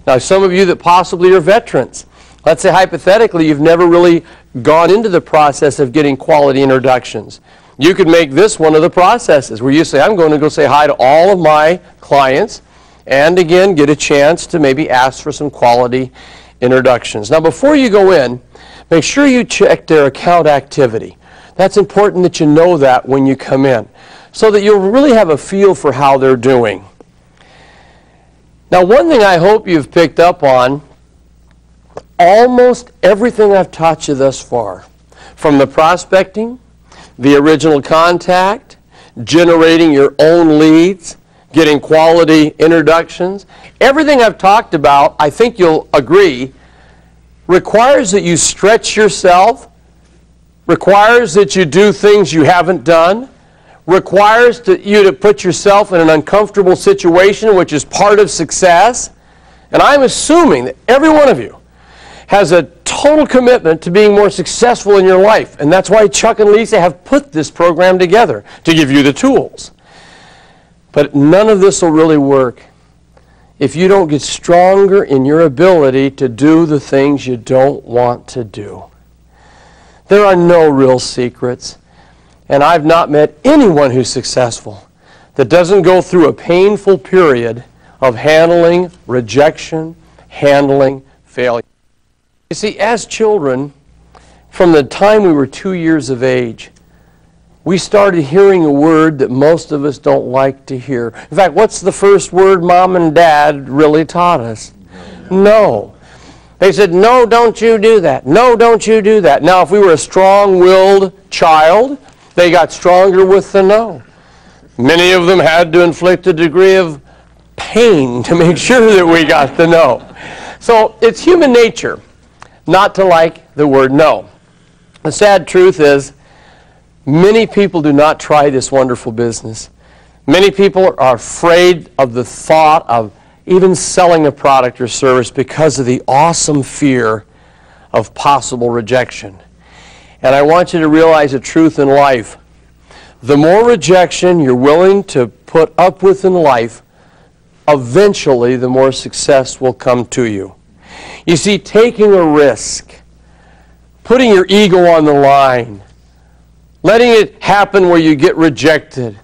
Now, some of you that possibly are veterans, let's say hypothetically you've never really gone into the process of getting quality introductions. You could make this one of the processes where you say, I'm going to go say hi to all of my clients and again get a chance to maybe ask for some quality introductions. Now, before you go in, make sure you check their account activity. That's important that you know that when you come in so that you'll really have a feel for how they're doing. Now, one thing I hope you've picked up on, almost everything I've taught you thus far, from the prospecting, the original contact, generating your own leads, getting quality introductions, everything I've talked about, I think you'll agree, requires that you stretch yourself, requires that you do things you haven't done, requires you to put yourself in an uncomfortable situation, which is part of success. And I'm assuming that every one of you has a total commitment to being more successful in your life. And that's why Chuck and Lisa have put this program together, to give you the tools. But none of this will really work if you don't get stronger in your ability to do the things you don't want to do. There are no real secrets. And I've not met anyone who's successful that doesn't go through a painful period of handling rejection, handling failure. You see, as children, from the time we were 2 years of age, we started hearing a word that most of us don't like to hear. In fact, what's the first word Mom and Dad really taught us? No. They said, no, don't you do that. No, don't you do that. Now, if we were a strong-willed child, they got stronger with the no. Many of them had to inflict a degree of pain to make sure that we got the no. So it's human nature not to like the word no. The sad truth is, many people do not try this wonderful business. Many people are afraid of the thought of even selling a product or service because of the awesome fear of possible rejection. And I want you to realize a truth in life. The more rejection you're willing to put up with in life, eventually the more success will come to you. You see, taking a risk, putting your ego on the line, letting it happen where you get rejected,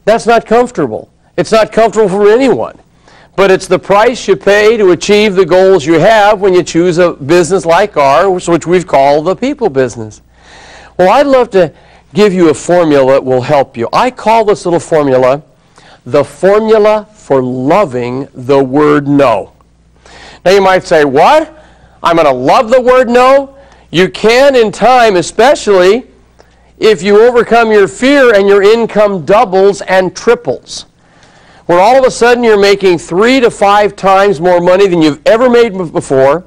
that's not comfortable. It's not comfortable for anyone. But it's the price you pay to achieve the goals you have when you choose a business like ours, which we've called the people business. Well, I'd love to give you a formula that will help you. I call this little formula the formula for loving the word no. Now you might say, what? I'm going to love the word no? You can in time, especially if you overcome your fear and your income doubles and triples. Where all of a sudden you're making 3 to 5 times more money than you've ever made before.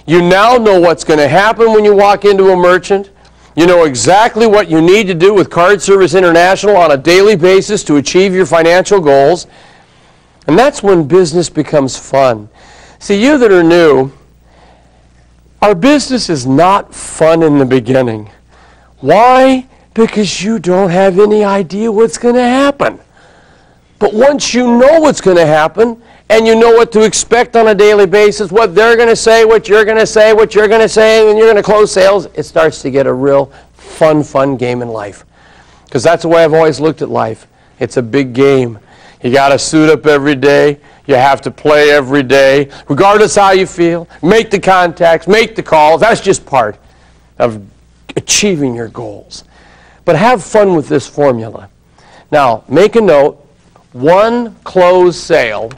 You now know what's going to happen when you walk into a merchant. You know exactly what you need to do with Card Service International on a daily basis to achieve your financial goals. And that's when business becomes fun. See, you that are new, our business is not fun in the beginning. Why? Because you don't have any idea what's going to happen. But once you know what's going to happen, and you know what to expect on a daily basis, what they're going to say, what you're going to say, what you're going to say, and you're going to close sales, it starts to get a real fun game in life. Because that's the way I've always looked at life. It's a big game. You got to suit up every day. You have to play every day, regardless how you feel. Make the contacts, make the calls. That's just part of achieving your goals. But have fun with this formula. Now, make a note. One closed sale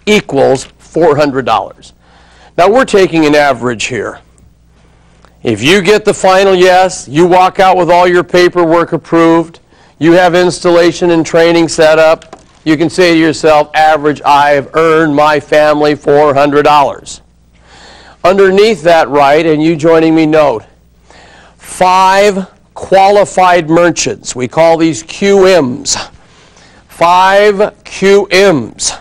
equals $400. Now we're taking an average here. If you get the final yes, you walk out with all your paperwork approved, you have installation and training set up, you can say to yourself, average, I've earned my family $400. Underneath that, right, and you joining me, note, 5 qualified merchants. We call these QMs. 5 QMs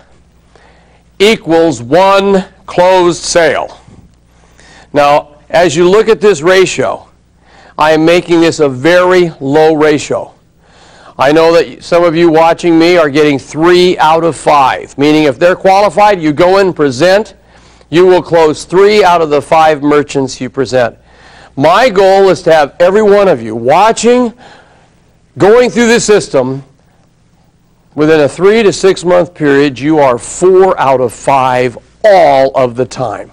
equals 1 closed sale. Now, as you look at this ratio, I am making this a very low ratio. I know that some of you watching me are getting 3 out of 5, meaning if they're qualified, you go in, present, You will close 3 out of the 5 merchants you present. My goal is to have every one of you watching, going through the system. Within a 3 to 6 month period, you are 4 out of 5 all of the time.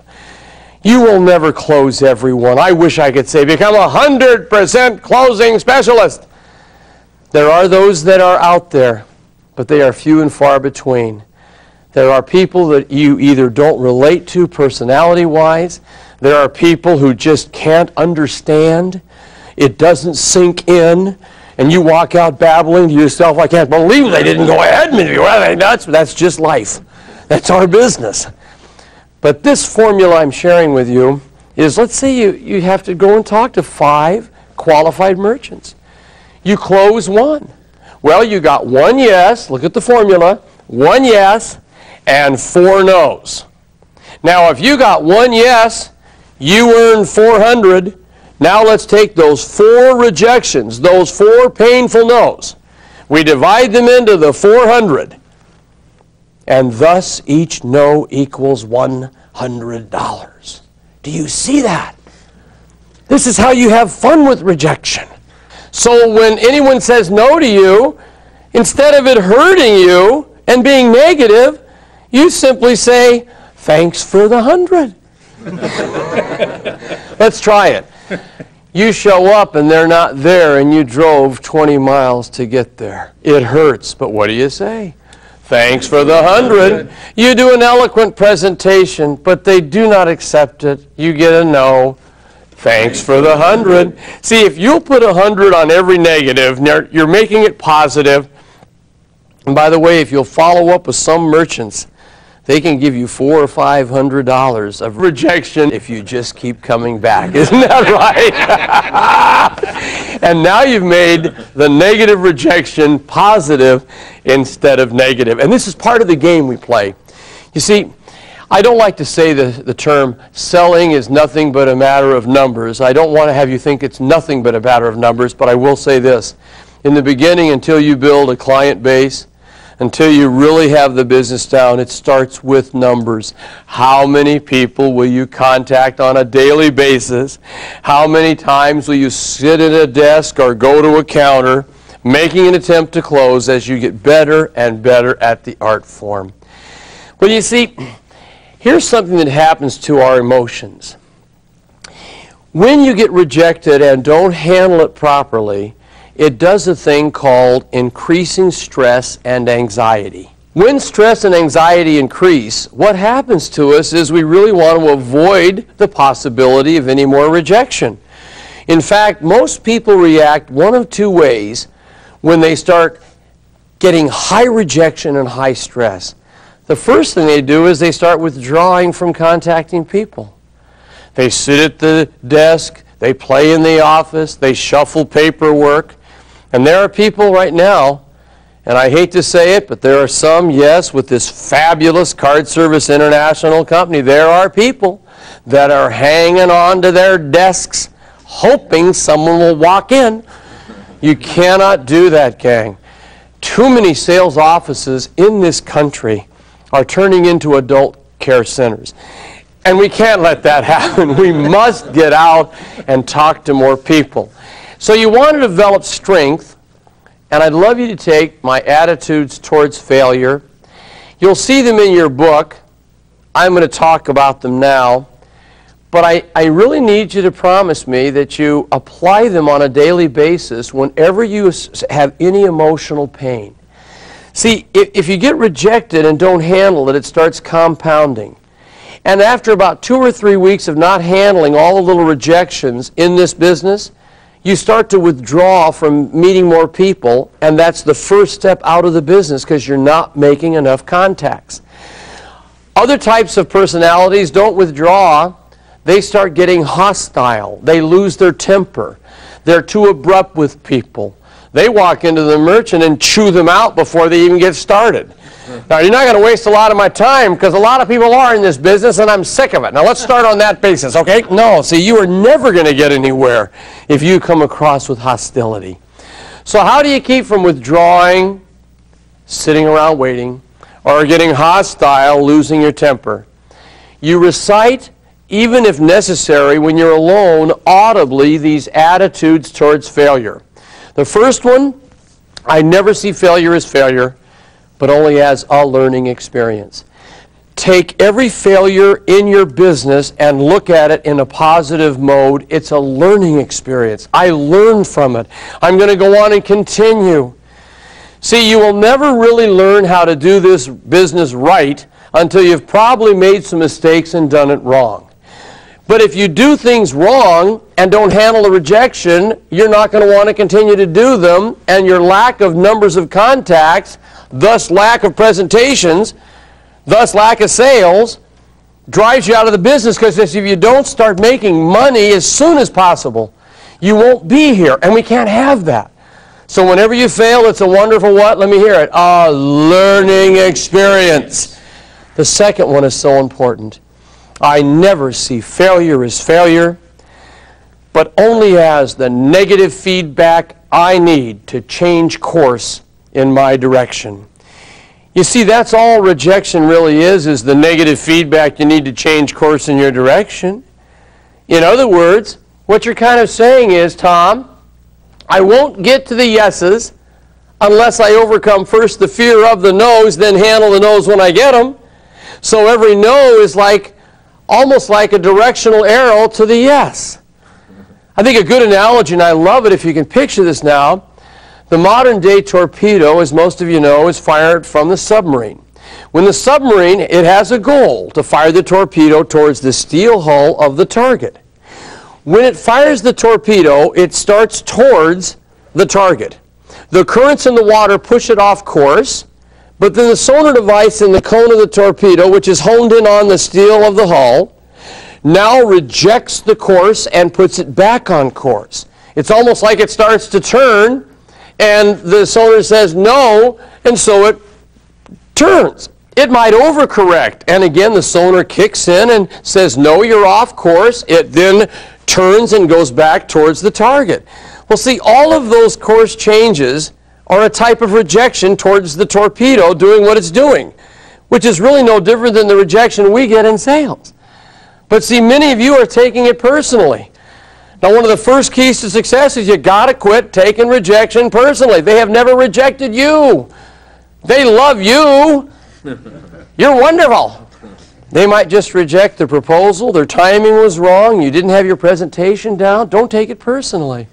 You will never close everyone. I wish I could say, become a 100% closing specialist. There are those that are out there, but they are few and far between. There are people that you either don't relate to personality-wise. There are people who just can't understand. It doesn't sink in. And you walk out babbling to yourself, I can't believe they didn't go ahead with me. Are they nuts? That's just life. That's our business. But this formula I'm sharing with you is, let's say you have to go and talk to 5 qualified merchants. You close 1. Well, you got 1 yes, look at the formula, 1 yes, and 4 no's. Now, if you got 1 yes, you earn 400. Now let's take those 4 rejections, those 4 painful no's. We divide them into the 400. And thus each no equals $100. Do you see that? This is how you have fun with rejection. So when anyone says no to you, instead of it hurting you and being negative, you simply say, thanks for the 100. Let's try it. You show up and they're not there and you drove 20 miles to get there. It hurts, but what do you say? Thanks for the 100. You do an eloquent presentation, but they do not accept it. You get a no. Thanks for the 100. See, if you'll put 100 on every negative, you're making it positive. And by the way, if you'll follow up with some merchants, they can give you $400 or $500 of rejection if you just keep coming back. Isn't that right? And now you've made the negative rejection positive instead of negative. And this is part of the game we play. You see, I don't like to say the term selling is nothing but a matter of numbers. I don't want to have you think it's nothing but a matter of numbers, but I will say this. In the beginning, until you build a client base, until you really have the business down, it starts with numbers. How many people will you contact on a daily basis? How many times will you sit at a desk or go to a counter making an attempt to close as you get better and better at the art form? Well, you see, here's something that happens to our emotions. When you get rejected and don't handle it properly, it does a thing called increasing stress and anxiety. When stress and anxiety increase, what happens to us is we really want to avoid the possibility of any more rejection. In fact, most people react one of 2 ways when they start getting high rejection and high stress. The first thing they do is they start withdrawing from contacting people. They sit at the desk, they play in the office, they shuffle paperwork. And there are people right now, and I hate to say it, but there are some, yes, with this fabulous Card Service International company, there are people that are hanging on to their desks hoping someone will walk in. You cannot do that, gang. Too many sales offices in this country are turning into adult care centers. And we can't let that happen. We must get out and talk to more people. So you want to develop strength, and I'd love you to take my attitudes towards failure. You'll see them in your book. I'm going to talk about them now. But I really need you to promise me that you apply them on a daily basis whenever you have any emotional pain. See, if you get rejected and don't handle it, it starts compounding. And after about 2 or 3 weeks of not handling all the little rejections in this business, you start to withdraw from meeting more people, and that's the first step out of the business because you're not making enough contacts. Other types of personalities don't withdraw. They start getting hostile. They lose their temper. They're too abrupt with people. They walk into the merchant and chew them out before they even get started. Now, you're not going to waste a lot of my time because a lot of people are in this business and I'm sick of it. Now, let's start on that basis, okay? No, see, you are never going to get anywhere if you come across with hostility. So how do you keep from withdrawing, sitting around waiting, or getting hostile, losing your temper? You recite, even if necessary, when you're alone, audibly, these attitudes towards failure. The first one, I never see failure as failure, but only as a learning experience. Take every failure in your business and look at it in a positive mode. It's a learning experience. I learned from it. I'm going to go on and continue. See, you will never really learn how to do this business right until you've probably made some mistakes and done it wrong. But if you do things wrong and don't handle the rejection, you're not going to want to continue to do them, and your lack of numbers of contacts, thus lack of presentations, thus lack of sales, drives you out of the business, because if you don't start making money as soon as possible, you won't be here, and we can't have that. So whenever you fail, it's a wonderful what? Let me hear it. A learning experience. The second one is so important. I never see failure as failure, but only as the negative feedback I need to change course in my direction. You see, that's all rejection really is the negative feedback you need to change course in your direction. In other words, what you're kind of saying is, Tom, I won't get to the yeses unless I overcome first the fear of the no's, then handle the no's when I get them. So every no is almost like a directional arrow to the yes. I think a good analogy, and I love it if you can picture this now, the modern day torpedo, as most of you know, is fired from the submarine. When the submarine, it has a goal to fire the torpedo towards the steel hull of the target. When it fires the torpedo, it starts towards the target. The currents in the water push it off course, but then the sonar device in the cone of the torpedo, which is honed in on the steel of the hull, now rejects the course and puts it back on course. It's almost like it starts to turn, and the sonar says no, and so it turns. It might overcorrect, and again the sonar kicks in and says no, you're off course. It then turns and goes back towards the target. Well, see, all of those course changes are a type of rejection towards the torpedo doing what it's doing, which is really no different than the rejection we get in sales. But see, many of you are taking it personally. Now, one of the first keys to success is you got to quit taking rejection personally. They have never rejected you. They love you. You're wonderful. They might just reject the proposal. Their timing was wrong. You didn't have your presentation down. Don't take it personally.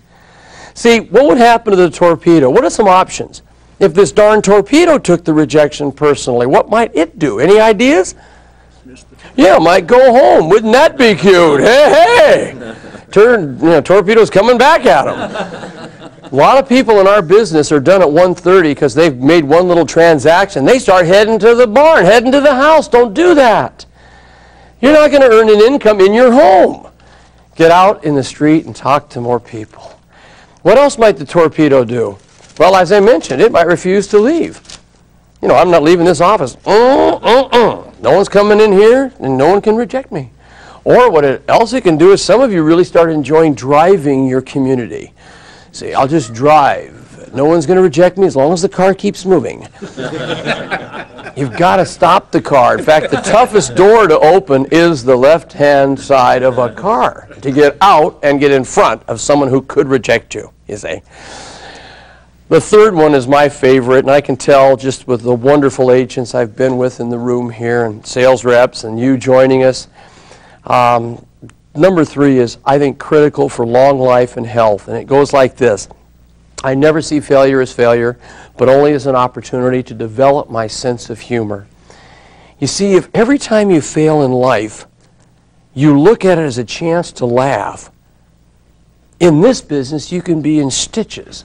See, what would happen to the torpedo? What are some options? If this darn torpedo took the rejection personally, what might it do? Any ideas? Yeah, it might go home. Wouldn't that be cute? Hey, hey! Torpedo's coming back at them. A lot of people in our business are done at 1:30 because they've made one little transaction. They start heading to the barn, heading to the house. Don't do that. You're not going to earn an income in your home. Get out in the street and talk to more people. What else might the torpedo do? Well, as I mentioned, it might refuse to leave. I'm not leaving this office. No one's coming in here, and no one can reject me. Or what else it can do is some of you really start enjoying driving your community. See, I'll just drive. No one's going to reject me as long as the car keeps moving. You've got to stop the car. In fact, the toughest door to open is the left-hand side of a car, to get out and get in front of someone who could reject you, you see. The third one is my favorite, and I can tell just with the wonderful agents I've been with in the room here, and sales reps, and you joining us. Number 3 is, I think, critical for long life and health, and it goes like this. I never see failure as failure, but only as an opportunity to develop my sense of humor. You see, if every time you fail in life, you look at it as a chance to laugh, in this business you can be in stitches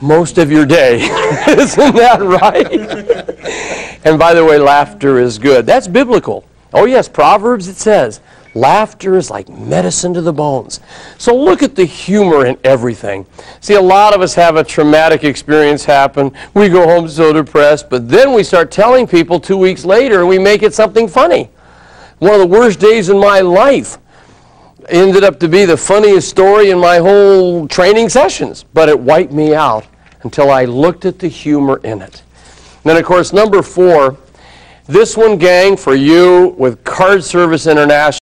most of your day. Isn't that right? And by the way, laughter is good. That's biblical. Oh yes, Proverbs it says, laughter is like medicine to the bones. So look at the humor in everything. See, a lot of us have a traumatic experience happen. We go home so depressed, but then we start telling people 2 weeks later and we make it something funny. One of the worst days in my life ended up to be the funniest story in my whole training sessions, but it wiped me out until I looked at the humor in it. And then, of course, number 4, This one, gang, for you with Card Service International.